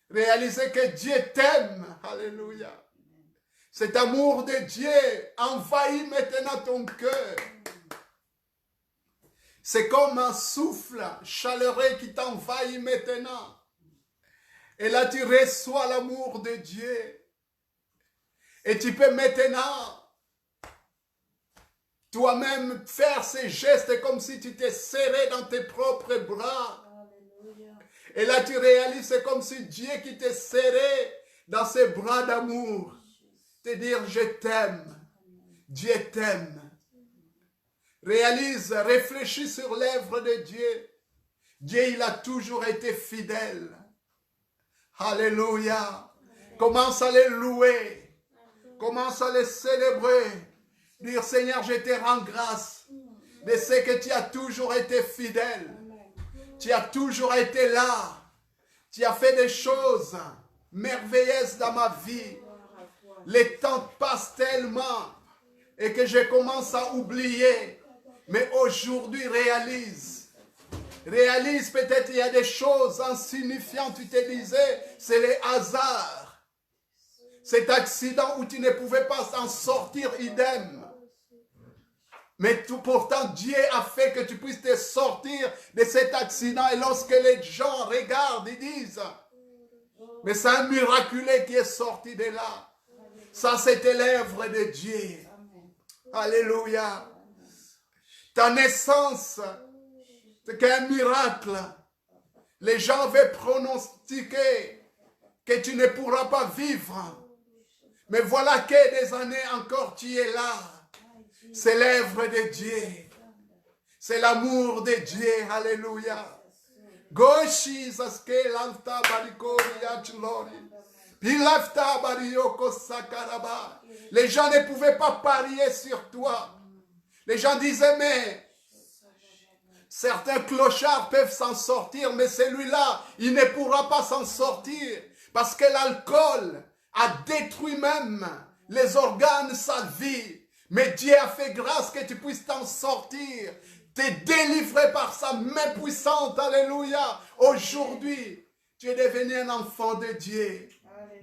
Réaliser que Dieu t'aime. Alléluia. Cet amour de Dieu envahit maintenant ton cœur. C'est comme un souffle chaleureux qui t'envahit maintenant. Et là, tu reçois l'amour de Dieu. Et tu peux maintenant toi-même faire ces gestes comme si tu t'es serré dans tes propres bras. Alléluia. Et là, tu réalises, c'est comme si Dieu qui t'est serré dans ses bras d'amour. Te dire, je t'aime. Dieu t'aime. Réalise, réfléchis sur l'œuvre de Dieu. Dieu, il a toujours été fidèle. Alléluia. Commence à les louer. Commence à les célébrer. Dire, Seigneur, je te rends grâce de ce que tu as toujours été fidèle. Tu as toujours été là. Tu as fait des choses merveilleuse dans ma vie. Les temps passent tellement et que je commence à oublier. Mais aujourd'hui, réalise peut-être il y a des choses insignifiantes utilisées, c'est les hasards. Cet accident où tu ne pouvais pas s'en sortir, idem. Mais pourtant, Dieu a fait que tu puisses te sortir de cet accident. Et lorsque les gens regardent, ils disent, mais c'est un miraculé qui est sorti de là. Ça, c'était l'œuvre de Dieu. Alléluia. Ta naissance, c'est qu'un miracle. Les gens avaient pronostiqué que tu ne pourras pas vivre. Mais voilà que des années encore, tu es là. C'est l'œuvre de Dieu. C'est l'amour de Dieu. Alléluia. Goshi zaske lanta bariko yachlori. Pilafta barioko sakaraba. Les gens ne pouvaient pas parier sur toi. Les gens disaient, mais certains clochards peuvent s'en sortir, mais celui-là, il ne pourra pas s'en sortir. Parce que l'alcool a détruit même les organes, sa vie. Mais Dieu a fait grâce que tu puisses t'en sortir. T'es délivré par sa main puissante. Alléluia. Aujourd'hui, tu es devenu un enfant de Dieu.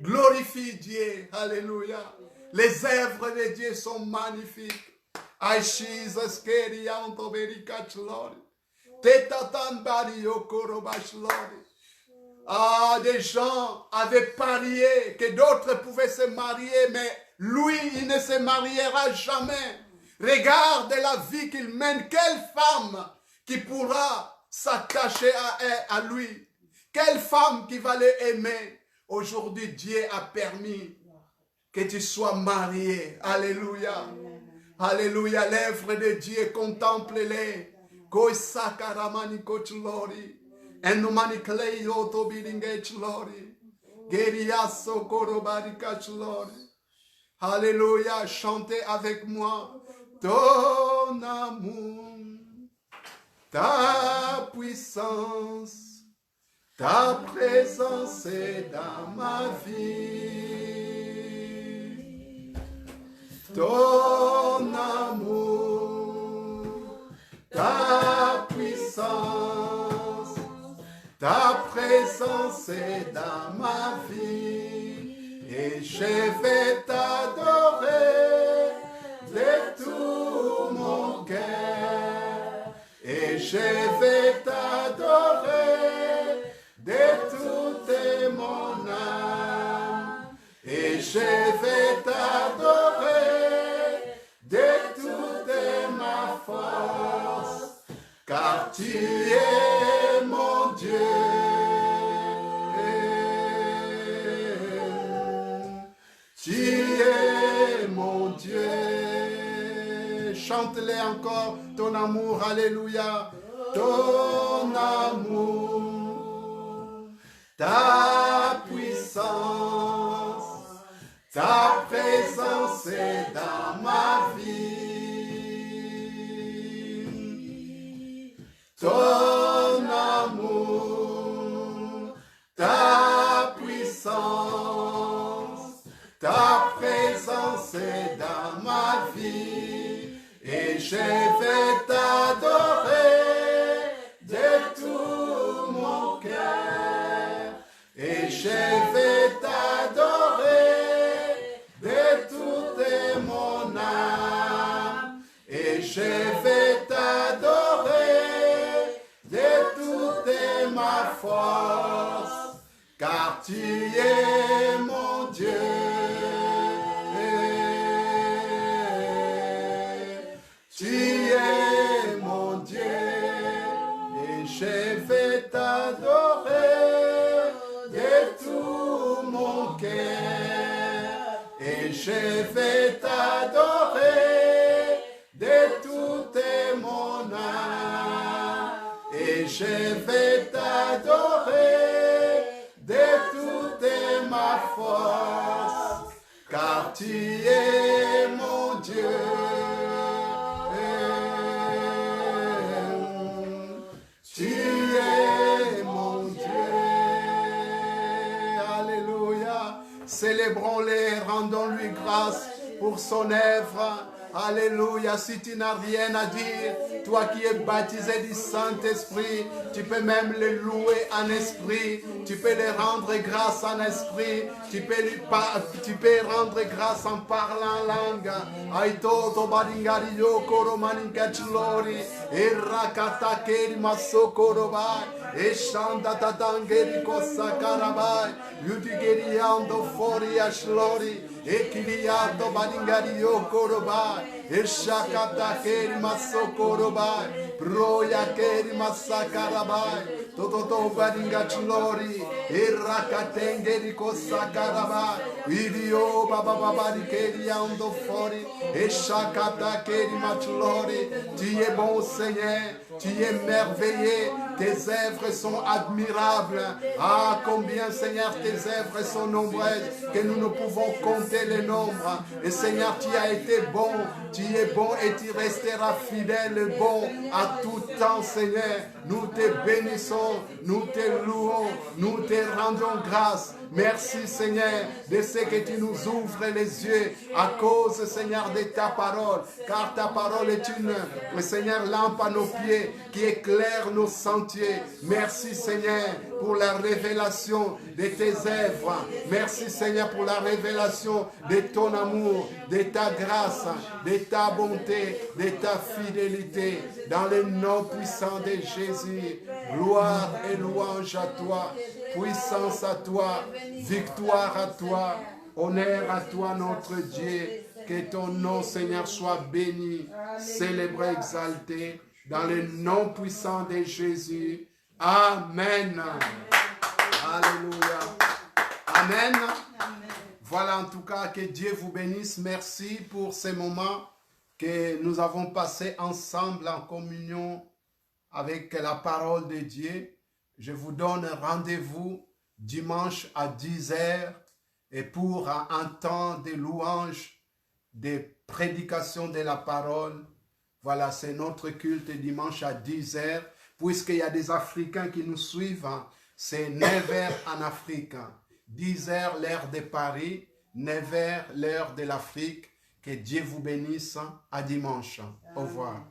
Glorifie Dieu. Alléluia. Les œuvres de Dieu sont magnifiques. Ah, des gens avaient parié que d'autres pouvaient se marier, mais lui, il ne se mariera jamais. Regarde la vie qu'il mène. Quelle femme qui pourra s'attacher à lui? Quelle femme qui va l'aimer? Aujourd'hui, Dieu a permis que tu sois marié. Alléluia. Alléluia. L'œuvre de Dieu, contemple-les. Koisakaramani kochlori. Enumani kleio tobiringe chlori. Geriaso korobarika chlori. Alléluia, chantez avec moi. Ton amour, ta puissance, ta présence est dans ma vie. Ton amour, ta puissance, ta présence est dans ma vie. Et je vais t'adorer de tout mon cœur. Et je vais t'adorer de toute mon âme. Et je vais t'adorer de toute ma force. Car tu es mon Dieu. Tu es mon Dieu. Chante-les encore, ton amour, alléluia. Ton amour, ta puissance, ta présence est dans ma vie. Ton amour, ta puissance, ta présence est dans ma vie. Et je vais t'adorer de tout mon cœur. Et je vais t'adorer de toute mon âme. Et je vais t'adorer de toute ma force. Car tu es mon Dieu. Tu es mon Dieu, et je vais t'adorer de tout mon cœur, et je vais t'adorer de toute mon âme, et je vais t'adorer de toute ma force, car tu es mon Dieu. Tu es mon Dieu, alléluia. rendons-lui grâce pour son œuvre. Alléluia, si tu n'as rien à dire, toi qui es baptisé du Saint-Esprit, tu peux même le louer en esprit, tu peux le rendre grâce en esprit, tu peux rendre grâce en parlant langue. Aitoto baringari yokoro maninkachlori, erakatakeri masokorobai, eshanda tatangeri kosakarabai, yudigeriando fori ashlori, ekiliando baringari yokorobai, eshakata keri masokorobai, broya keri masakarabai, tototo baringachlori, erakatengeri kosakarabai, idio babababari keri ando fori, eshakata keri machlori. Tu es bon Seigneur, tu es merveilleux, tes œuvres sont admirables. Ah, combien Seigneur tes œuvres sont nombreuses que nous ne pouvons compter les nombres. Et Seigneur, tu as été bon, tu es bon et tu resteras fidèle et bon à tout temps Seigneur. Nous te bénissons, nous te louons, nous te rendons grâce. Merci Seigneur de ce que tu nous ouvres les yeux à cause Seigneur de ta parole, car ta parole est une Seigneur lampe à nos pieds qui éclaire nos sentiers. Merci Seigneur pour la révélation de tes œuvres. Merci Seigneur pour la révélation de ton amour, de ta grâce, de ta bonté, de ta fidélité. Dans le nom puissant de Jésus, gloire et louange à toi, puissance à toi, victoire à toi, honneur à toi notre Dieu. Que ton nom Seigneur soit béni, célébré, exalté, dans le nom puissant de Jésus. Amen. Alléluia. Amen. Voilà en tout cas, que Dieu vous bénisse. Merci pour ces moments que nous avons passés ensemble en communion avec la parole de Dieu. Je vous donne rendez-vous dimanche à 10h et pour un temps de louange, de prédication de la parole. Voilà, c'est notre culte dimanche à 10h. Puisqu'il y a des Africains qui nous suivent, c'est 9h en Afrique. 10h l'heure de Paris, 9h l'heure de l'Afrique. Que Dieu vous bénisse. À dimanche. Au revoir.